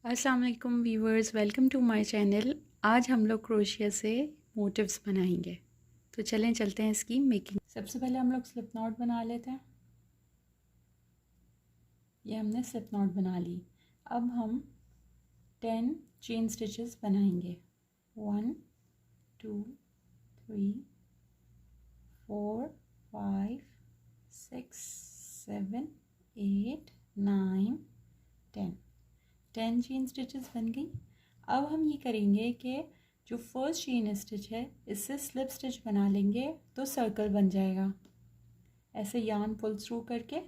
अस्सलाम वालेकुम viewers, welcome to my channel. आज हम लोग क्रोशिया से मोटिव्स बनाएंगे। तो चलते हैं इसकी मेकिंग। सबसे पहले हम लोग स्लिप नॉट बना लेते हैं। ये हमने स्लिप नॉट बना ली। अब हम 10 चेन स्टिचेस बनाएंगे। 1 2 3 4 5 6 7 8 9 10 10 चेन स्टिचेस बन गई। अब हम ये करेंगे कि जो फर्स्ट चेन स्टिच है इससे स्लिप स्टिच बना लेंगे तो सर्कल बन जाएगा। ऐसे यार्न पुल थ्रू करके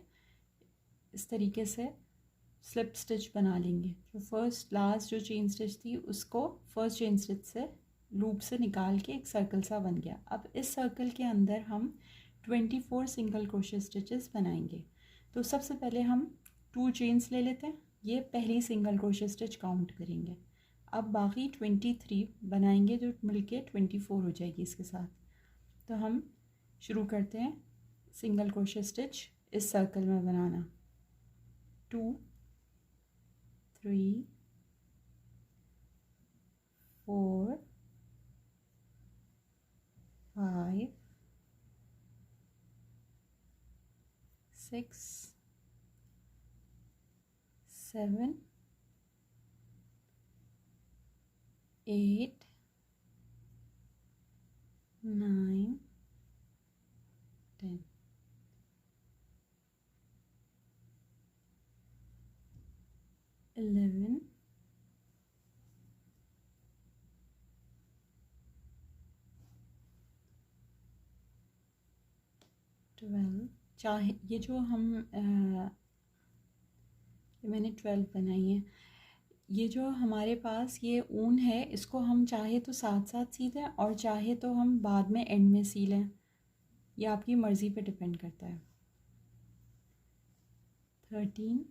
इस तरीके से स्लिप स्टिच बना लेंगे। जो फर्स्ट लास्ट जो चेन स्टिच थी उसको फर्स्ट चेन स्टिच से लूप से निकाल के एक सर्कल सा बन गया। अब इस सर्कल के अंदर हम 24 सिंगल क्रोशे स्टिचेस बनाएंगे। तो सबसे पहले हम 2 चेन्स ले लेते हैं। ये पहली सिंगल क्रोशे स्टिच काउंट करेंगे। अब बाकी 23 बनाएंगे जो मिलके 24 हो जाएगी इसके साथ। तो हम शुरू करते हैं सिंगल क्रोशे स्टिच इस सर्कल में बनाना। 2 3 4 5 6 7 8 9 10 11 12। चाहे ये जो हम ये मैंने 12 बनाई है। ये जो हमारे पास ये ऊन है इसको हम चाहे तो साथ साथ सी दें और चाहे तो हम बाद में एंड में सी लें। ये आपकी मर्ज़ी पे डिपेंड करता है। 13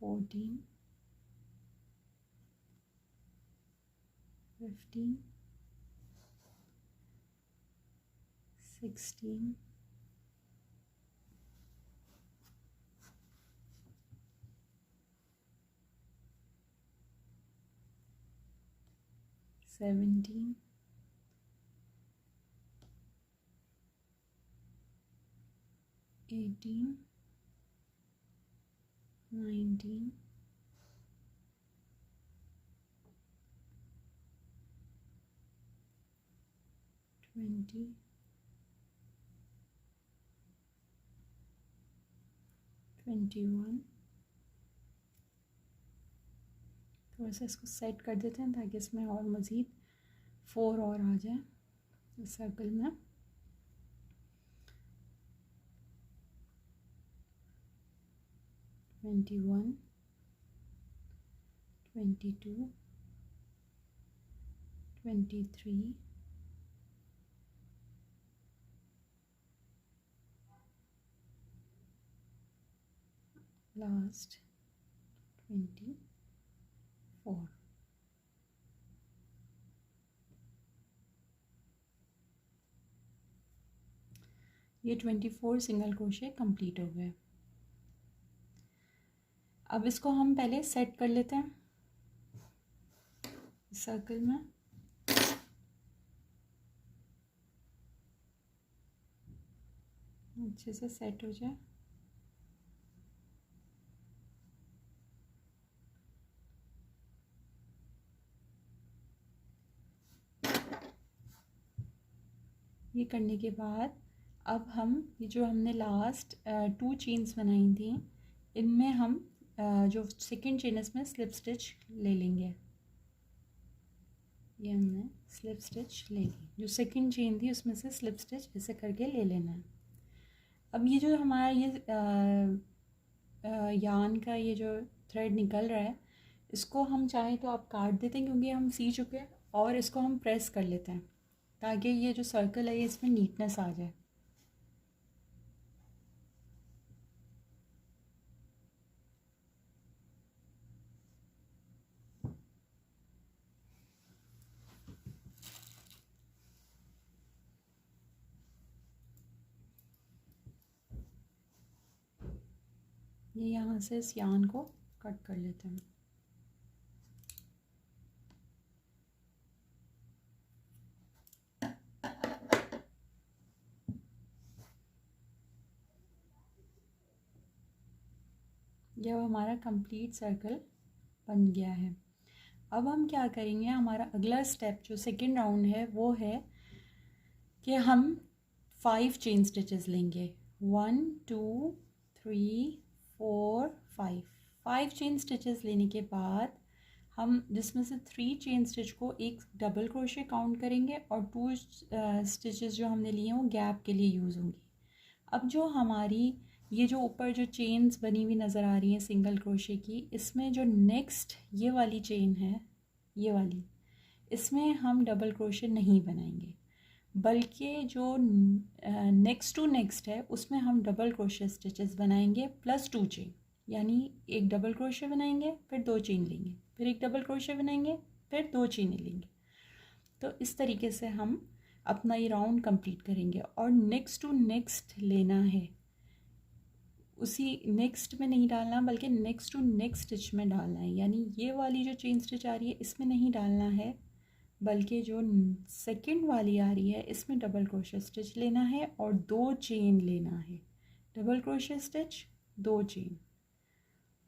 14 15 16 17 18 19 20 21। थोड़ा सा इसको सेट कर देते हैं ताकि इसमें और मज़ीद 4 और आ जाए इस सर्कल में। 21 22 23 लास्ट 24। ये 24 सिंगल क्रोशे कंप्लीट हो गए। अब इसको हम पहले सेट कर लेते हैं सर्कल में। अच्छे से सेट हो जाए। ये करने के बाद अब हम ये जो हमने लास्ट 2 चेन्स बनाई थी इनमें हम जो सेकंड चेन इसमें स्लिप स्टिच ले लेंगे। ये हमने स्लिप स्टिच ले ली। जो सेकंड चेन थी उसमें से स्लिप स्टिच ऐसे करके ले लेना है। अब ये जो हमारा ये यार्न का ये जो थ्रेड निकल रहा है इसको हम चाहें तो आप काट देते हैं क्योंकि हम सी चुके हैं, और इसको हम प्रेस कर लेते हैं ताकि ये जो सर्कल है इसमें नीटनेस आ जाए। ये यहाँ से इस यान को कट कर लेते हैं। ये अब हमारा कंप्लीट सर्कल बन गया है। अब हम क्या करेंगे, हमारा अगला स्टेप जो सेकंड राउंड है वो है कि हम 5 चेन स्टिचेस लेंगे। 1 2 3 4 5 5 चेन स्टिचेस लेने के बाद हम जिसमें से 3 चेन स्टिच को एक डबल क्रोशे काउंट करेंगे और 2 स्टिचेस जो हमने लिए हैं वो गैप के लिए यूज़ होंगी। अब जो हमारी ये जो ऊपर जो चेन्स बनी हुई नज़र आ रही हैं सिंगल क्रोशे की, इसमें जो नेक्स्ट ये वाली चेन है, ये वाली, इसमें हम डबल क्रोशे नहीं बनाएंगे, बल्कि जो नेक्स्ट टू नेक्स्ट है उसमें हम डबल क्रोशे स्टिचेस बनाएंगे प्लस 2 चेन। यानी एक डबल क्रोशे बनाएंगे, फिर 2 चेन लेंगे, फिर एक डबल क्रोशे बनाएंगे, फिर 2 चेन लेंगे। तो इस तरीके से हम अपना ये राउंड कंप्लीट करेंगे। और नेक्स्ट टू नेक्स्ट लेना है, उसी नेक्स्ट में नहीं डालना बल्कि नेक्स्ट टू नेक्स्ट स्टिच में डालना है। यानी ये वाली जो चेन स्टिच आ रही है इसमें नहीं डालना है, बल्कि जो सेकंड वाली आ रही है इसमें डबल क्रोशे स्टिच लेना है और 2 चेन लेना है। Double crochet stitch, 2 chain.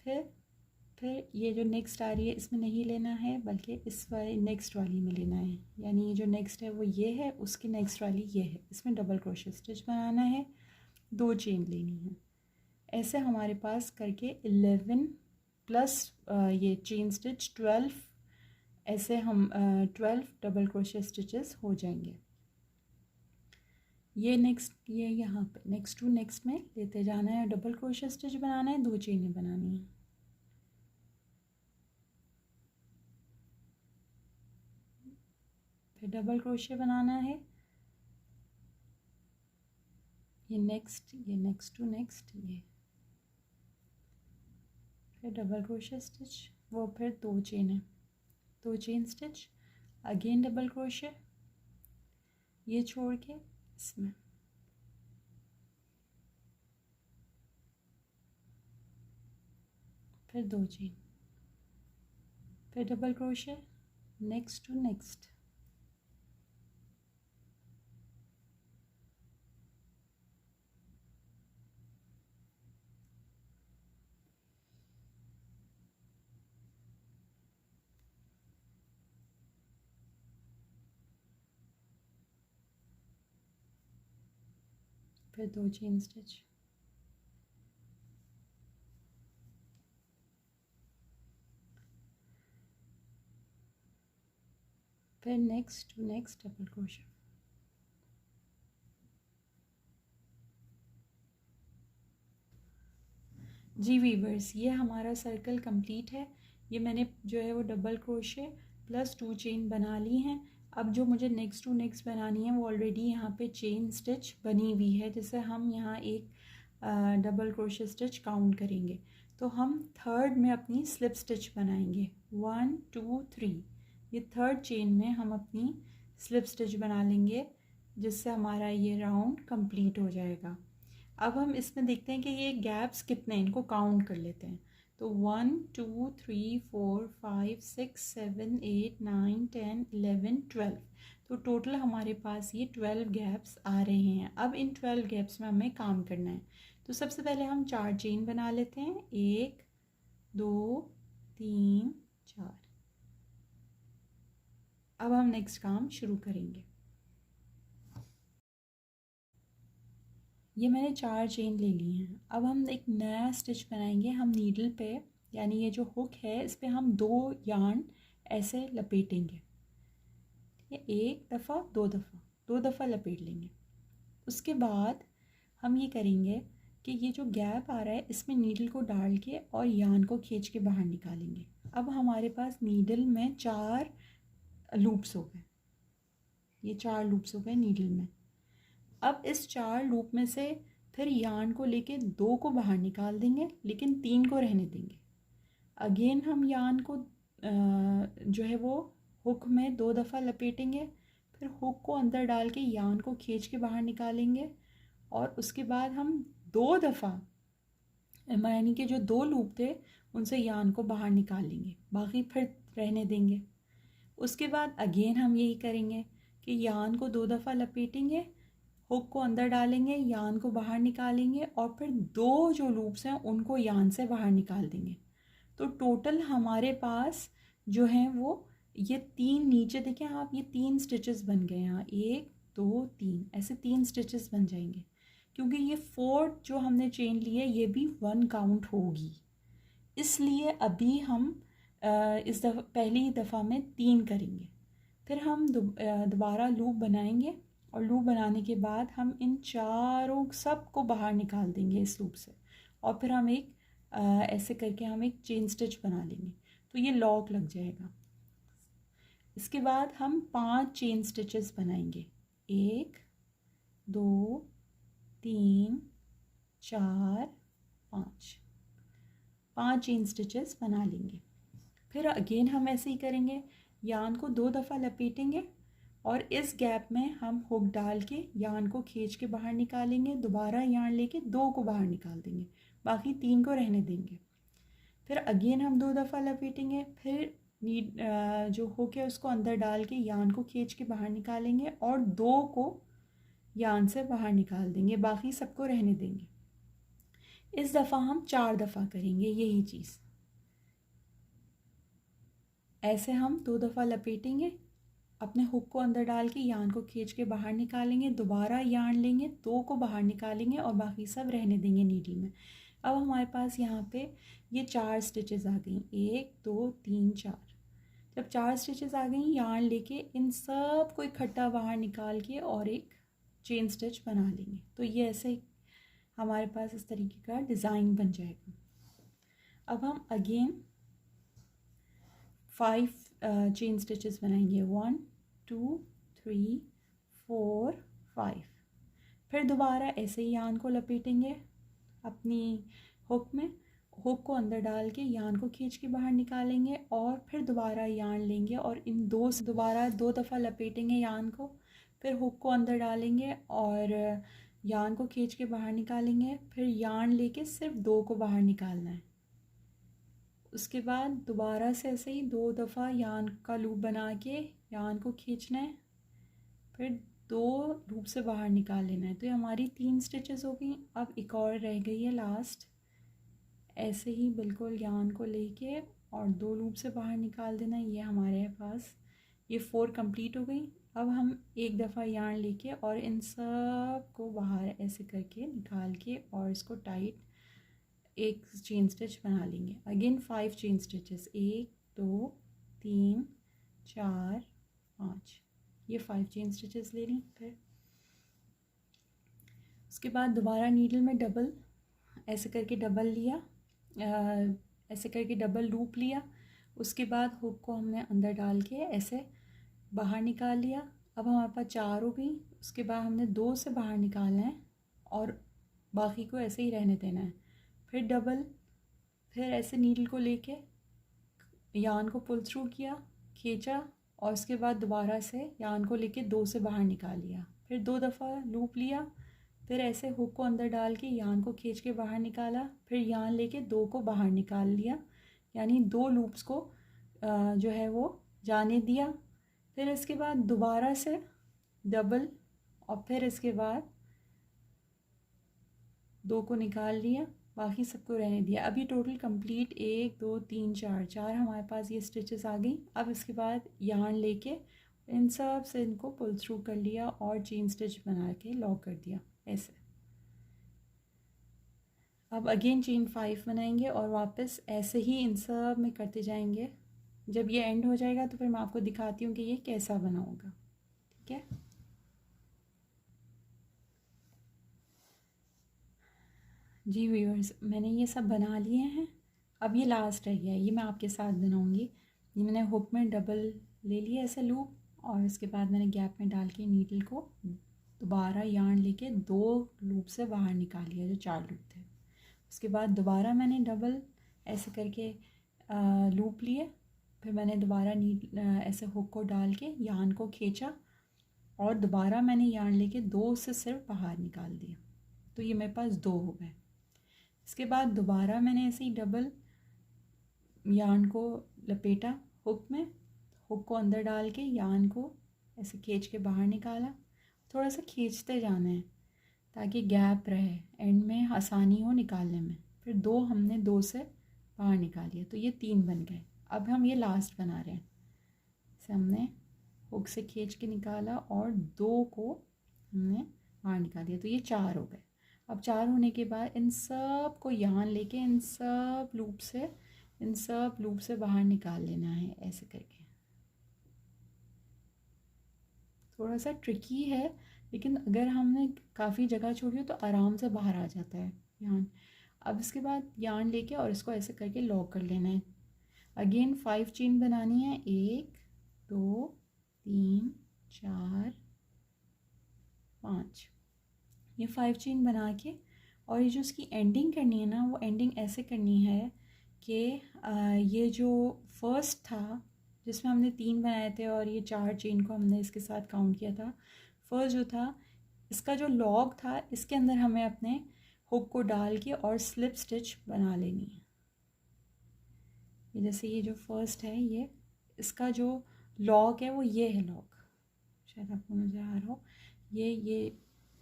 फिर ये जो नेक्स्ट आ रही है इसमें नहीं लेना है बल्कि इस वाली नेक्स्ट वाली में लेना है। यानी ये जो नेक्स्ट है वो ये है, उसकी नेक्स्ट वाली ये है, इसमें डबल क्रोशे स्टिच बनाना है, 2 चेन लेनी है। ऐसे हमारे पास करके 11 प्लस ये चेन स्टिच 12, ऐसे हम 12 डबल क्रोशे स्टिचेस हो जाएंगे। ये नेक्स्ट ये यहाँ पे नेक्स्ट टू नेक्स्ट में लेते जाना है, डबल क्रोशे स्टिच बनाना है, 2 चेनें बनानी है। फिर डबल क्रोशे बनाना है, ये नेक्स्ट टू नेक्स्ट, ये फिर डबल क्रोशे स्टिच, वो फिर 2 चेन है, 2 chain stitch, again double crochet, ये छोड़ के इसमें फिर 2 चेन, फिर double crochet, next to next, फिर 2 चेन स्टिच, फिर next to next double crochet. जी वीवर्स, ये हमारा सर्कल कंप्लीट है। ये मैंने जो है वो डबल क्रोशे प्लस 2 चेन बना ली हैं। अब जो मुझे नेक्स्ट टू नेक्स्ट बनानी है वो ऑलरेडी यहाँ पे चेन स्टिच बनी हुई है, जिसे हम यहाँ एक डबल क्रोशे स्टिच काउंट करेंगे। तो हम थर्ड में अपनी स्लिप स्टिच बनाएंगे, 1 2 3, ये थर्ड चेन में हम अपनी स्लिप स्टिच बना लेंगे, जिससे हमारा ये राउंड कंप्लीट हो जाएगा। अब हम इसमें देखते हैं कि ये गैप्स कितने हैं, इनको काउंट कर लेते हैं। तो 1 2 3 4 5 6 7 8 9 10 11 12, तो टोटल हमारे पास ये 12 गैप्स आ रहे हैं। अब इन 12 गैप्स में हमें काम करना है। तो सबसे पहले हम 4 चेन बना लेते हैं, 1 2 3 4। अब हम नेक्स्ट काम शुरू करेंगे। ये मैंने 4 चेन ले ली हैं। अब हम एक नया स्टिच बनाएंगे। हम नीडल पे, यानी ये जो हुक है इस पर हम 2 यार्न ऐसे लपेटेंगे, ये एक दफ़ा 2 दफ़ा लपेट लेंगे। उसके बाद हम ये करेंगे कि ये जो गैप आ रहा है इसमें नीडल को डाल के और यार्न को खींच के बाहर निकालेंगे। अब हमारे पास नीडल में 4 लूप्स हो गए, ये 4 लूप्स हो गए नीडल में। अब इस 4 लूप में से फिर यार्न को लेके 2 को बाहर निकाल देंगे, लेकिन 3 को रहने देंगे। अगेन हम यार्न को जो है वो हुक में 2 दफ़ा लपेटेंगे, फिर हुक को अंदर डाल के यार्न को खींच के बाहर निकालेंगे और उसके बाद हम 2 दफ़ा यानी कि जो 2 लूप थे उनसे यान को बाहर निकाल लेंगे, बाकी फिर रहने देंगे। उसके बाद अगेन हम यही करेंगे कि यान को 2 दफ़ा लपेटेंगे, हुक को अंदर डालेंगे, यान को बाहर निकालेंगे और फिर 2 जो लूप्स हैं उनको यान से बाहर निकाल देंगे। तो टोटल हमारे पास जो है वो ये 3, नीचे देखें आप, ये 3 स्टिचेस बन गए यहाँ, 1 2 3, ऐसे 3 स्टिचेस बन जाएंगे। क्योंकि ये 4 जो हमने चेन ली है ये भी 1 काउंट होगी, इसलिए अभी हम इस दफ़ा पहली दफ़ा में 3 करेंगे। फिर हम दोबारा लूप बनाएंगे और लूप बनाने के बाद हम इन चारों सब को बाहर निकाल देंगे इस लूप से, और फिर हम एक ऐसे करके हम एक चेन स्टिच बना लेंगे, तो ये लॉक लग जाएगा। इसके बाद हम 5 चेन स्टिचेस बनाएंगे, 1 2 3 4 5 चेन स्टिचेस बना लेंगे। फिर अगेन हम ऐसे ही करेंगे, यान को 2 दफ़ा लपेटेंगे और इस गैप में हम हुक डाल के यान को खींच के बाहर निकालेंगे, दोबारा यान लेके 2 को बाहर निकाल देंगे, बाकी 3 को रहने देंगे। फिर अगेन हम 2 दफ़ा लपेटेंगे, फिर जो हुक है उसको अंदर डाल के यान को खींच के बाहर निकालेंगे और 2 को यान से बाहर निकाल देंगे, बाकी सबको रहने देंगे। इस दफ़ा हम 4 दफ़ा करेंगे यही चीज़। ऐसे हम 2 दफ़ा लपेटेंगे, अपने हुक को अंदर डाल के यान को खींच के बाहर निकालेंगे, दोबारा यान लेंगे, 2 को बाहर निकालेंगे और बाकी सब रहने देंगे नीडल में। अब हमारे पास यहाँ पे ये 4 स्टिचेस आ गई, 1 2 3 4। जब 4 स्टिचेस आ गई, यान लेके इन सब को इकट्ठा बाहर निकाल के और एक चेन स्टिच बना लेंगे। तो ये ऐसे हमारे पास इस तरीके का डिज़ाइन बन जाएगा। अब हम अगेन 5 चेन स्टिचेस बनाएंगे, 1 2 3 4 5। फिर दोबारा ऐसे ही यान को लपेटेंगे अपनी हुक में, हुक को अंदर डाल के यान को खींच के बाहर निकालेंगे और फिर दोबारा यान लेंगे और इन 2 से दोबारा 2 दफ़ा लपेटेंगे यान को, फिर हुक को अंदर डालेंगे और यान को खींच के बाहर निकालेंगे, फिर यान लेके सिर्फ 2 को बाहर निकालना है। उसके बाद दोबारा से ऐसे ही 2 दफ़ा यान का लूप बना के यान को खींचना है, फिर 2 लूप से बाहर निकाल लेना है। तो ये हमारी 3 स्टिचेस हो गई। अब एक और रह गई है लास्ट, ऐसे ही बिल्कुल यान को लेके और 2 लूप से बाहर निकाल देना। ये हमारे पास ये 4 कंप्लीट हो गई। अब हम एक दफ़ा यान लेके और इन सब को बाहर ऐसे करके निकाल के और इसको टाइट एक चेन स्टिच बना लेंगे। अगेन 5 चेन स्टिचेस, 1 2 3 4 5, ये 5 चेन स्टिचेस ले ली। फिर उसके बाद दोबारा नीडल में डबल ऐसे करके डबल लिया, ऐसे करके डबल लूप लिया। उसके बाद हुक को हमने अंदर डाल के ऐसे बाहर निकाल लिया। अब हमारे पास 4 हो गई। उसके बाद हमने 2 से बाहर निकालना है और बाकी को ऐसे ही रहने देना है। फिर डबल, फिर ऐसे नीडल को लेके यान को पुल थ्रू किया, खींचा और उसके बाद दोबारा से यान को लेके 2 से बाहर निकाल लिया। फिर 2 दफ़ा लूप लिया, फिर ऐसे हुक को अंदर डाल के यान को खींच के बाहर निकाला, फिर यान लेके 2 को बाहर निकाल लिया, यानी 2 लूप्स को जो है वो जाने दिया। फिर इसके बाद दोबारा से डबल और फिर इसके बाद 2 को निकाल लिया, बाकी सबको रहने दिया। अभी टोटल कंप्लीट 1 2 3 4 हमारे पास ये स्टिचेस आ गई। अब इसके बाद यान लेके इन सब से इनको पुल थ्रू कर लिया और चेन स्टिच बना के लॉक कर दिया ऐसे। अब अगेन चेन 5 बनाएंगे और वापस ऐसे ही इन सब में करते जाएंगे। जब ये एंड हो जाएगा तो फिर मैं आपको दिखाती हूँ कि ये कैसा बना होगा। ठीक है, जी व्यूअर्स, मैंने ये सब बना लिए हैं। अब ये लास्ट रह गया है, ये मैं आपके साथ बनाऊँगी। ये मैंने हुक में डबल ले लिया ऐसे लूप और उसके बाद मैंने गैप में डाल के नीडल को दोबारा यार्न लेके 2 लूप से बाहर निकाल लिया, जो 4 लूप थे। उसके बाद दोबारा मैंने डबल ऐसे करके लूप लिए, फिर मैंने दोबारा ऐसे हुक को डाल के यार्न को खींचा और दोबारा मैंने यार्न लेके 2 से सिर्फ बाहर निकाल दिया। तो ये मेरे पास 2 हो गए। इसके बाद दोबारा मैंने ऐसे ही डबल यार्न को लपेटा हुक में, हुक को अंदर डाल के यार्न को ऐसे खींच के बाहर निकाला। थोड़ा सा खींचते जाना है ताकि गैप रहे, एंड में आसानी हो निकालने में। फिर हमने दो से बाहर निकालिए, तो ये 3 बन गए। अब हम ये लास्ट बना रहे हैं। इसे हमने हुक से खींच के निकाला और 2 को हमने बाहर निकाल दिया, तो ये 4 हो गए। अब 4 होने के बाद इन सब को यहाँ लेके इन सब लूप से बाहर निकाल लेना है ऐसे करके। थोड़ा सा ट्रिकी है, लेकिन अगर हमने काफ़ी जगह छोड़ी हो तो आराम से बाहर आ जाता है यार्न। अब इसके बाद यार्न लेके और इसको ऐसे करके लॉक कर लेना है। अगेन 5 चेन बनानी है, 1 2 3 4 5। ये 5 चेन बना के, और ये जो इसकी एंडिंग करनी है ना, वो एंडिंग ऐसे करनी है कि ये जो फर्स्ट था जिसमें हमने 3 बनाए थे और ये 4 चेन को हमने इसके साथ काउंट किया था, फर्स्ट जो था इसका जो लॉग था, इसके अंदर हमें अपने हुक को डाल के और स्लिप स्टिच बना लेनी है। ये जैसे ये जो फर्स्ट है, ये इसका जो लॉग है वो ये है लॉग, शायद आपको नज़र आ रहा हो।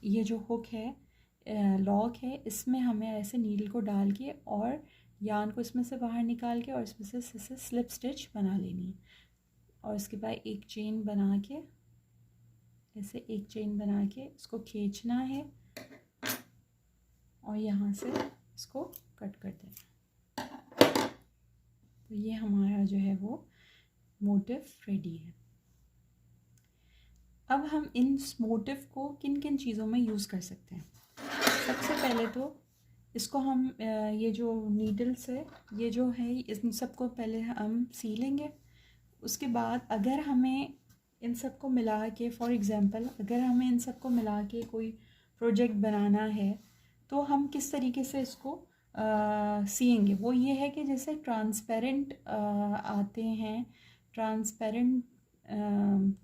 ये जो हुक है, लॉक है, इसमें हमें ऐसे नीडल को डाल के और यार्न को इसमें से बाहर निकाल के और इसमें से स्लिप स्टिच बना लेनी है। और उसके बाद एक चेन बना के, ऐसे एक चेन बना के इसको खींचना है और यहाँ से इसको कट कर देना। तो ये हमारा जो है वो मोटिव रेडी है। अब हम इन मोटिव को किन किन चीज़ों में यूज़ कर सकते हैं। सबसे पहले तो इसको हम ये जो नीडल्स है, ये जो है, इन सबको पहले हम सी लेंगे। उसके बाद अगर हमें इन सबको मिला के, फॉर एग्ज़ाम्पल अगर हमें इन सबको मिला के कोई प्रोजेक्ट बनाना है तो हम किस तरीके से इसको सिएंगे। वो ये है कि जैसे ट्रांसपेरेंट आते हैं, ट्रांसपेरेंट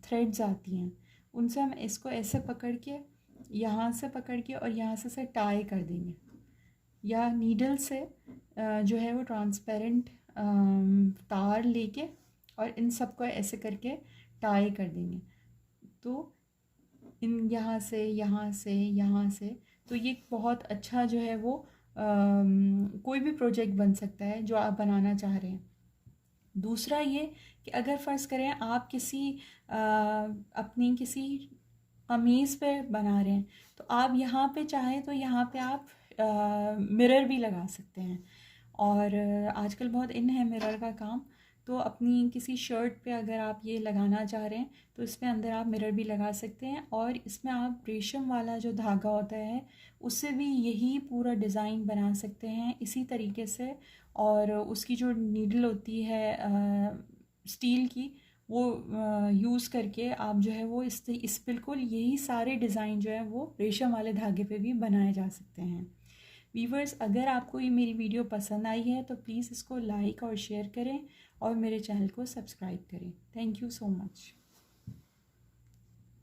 थ्रेड्स आती हैं, उनसे हम इसको ऐसे पकड़ के, यहाँ से पकड़ के और यहाँ से टाई कर देंगे, या नीडल से जो है वो ट्रांसपेरेंट तार लेके और इन सब को ऐसे करके टाई कर देंगे। तो इन यहाँ से तो ये बहुत अच्छा जो है वो कोई भी प्रोजेक्ट बन सकता है जो आप बनाना चाह रहे हैं। दूसरा ये कि अगर फ़र्ज़ करें आप अपनी किसी कमीज़ पे बना रहे हैं, तो आप यहाँ पे चाहें तो यहाँ पे आप मिरर भी लगा सकते हैं। और आजकल बहुत इन है मिरर का काम, तो अपनी किसी शर्ट पे अगर आप ये लगाना चाह रहे हैं तो इसमें अंदर आप मिरर भी लगा सकते हैं। और इसमें आप रेशम वाला जो धागा होता है उससे भी यही पूरा डिज़ाइन बना सकते हैं इसी तरीके से। और उसकी जो नीडल होती है स्टील की, वो यूज़ करके आप जो है वो इस बिल्कुल यही सारे डिज़ाइन जो है वो रेशम वाले धागे पे भी बनाए जा सकते हैं। व्यूअर्स, अगर आपको ये मेरी वीडियो पसंद आई है तो प्लीज़ इसको लाइक और शेयर करें और मेरे चैनल को सब्सक्राइब करें। Thank you so much.